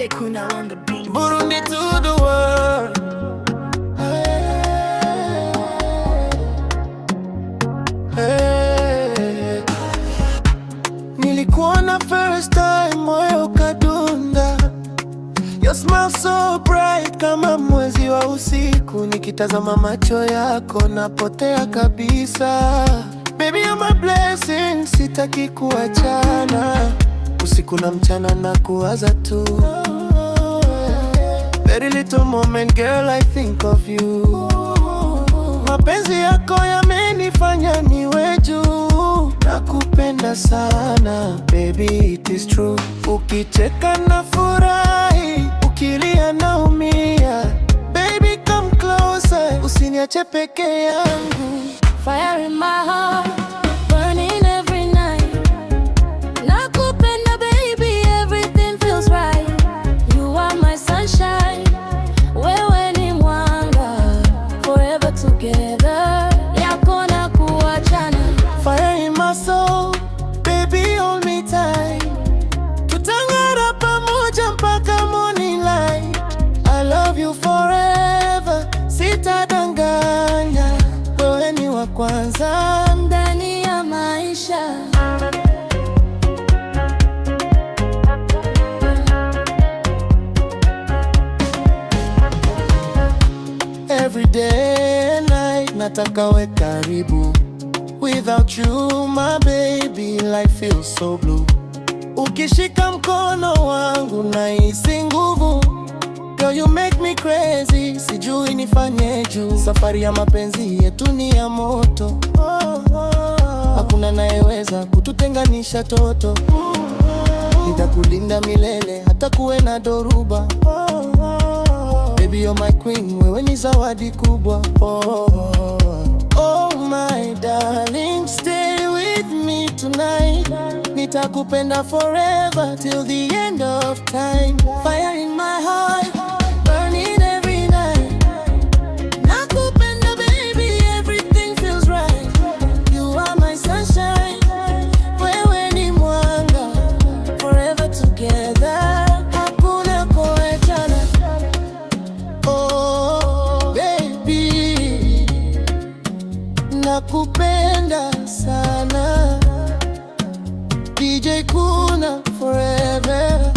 DJ Kuna on the beat. Burundi to the world. Hey. Nilikuona first time, moyo kadunda. Your smile so bright kama mwezi wa usiku. Nikitazama macho yako napotea kabisa. Baby you're my blessing, sitaki kuachana. Usiku na mchana na kuwaza tu. Very little moment girl I think of you. Mapenzi yako yamenifanya niwe juu. Nakupenda sana baby it is true. Ukicheka na furahi, ukilia naumia. Baby come closer, usiniache peke yangu. Fire in my heart, burning every night. Nakupenda baby, everything feels right. You are my sunshine, wewe ni mwanga. Forever together, yako na kuachana. Fire in my soul, baby hold me tight. Tutangara pamoja mpaka morning light. I love you forever, sitadanganya. Wewe ni wa kwanza ndani ya maisha. Every day and night nataka we karibu. Without you my baby life feels so blue. Ukishika mkono wangu nahisi nguvu. Girl you make me crazy, sijui nifanye juu. Safari ya mapenzi yetu ni ya moto. Hakuna nayeweza kututenganisha toto. Nitakulinda milele hata kuwe na dhoruba. Baby you're my queen, wewe ni zawadi kubwa. Oh my darling, stay with me tonight. Nitakupenda forever till the end of time. Fire in my heart, burning every night. Nakupenda baby, everything feels right. You are my sunshine, wewe ni mwanga. Forever together, hakuna kuachana. Oh baby, nakupenda sana. DJ Kuna forever.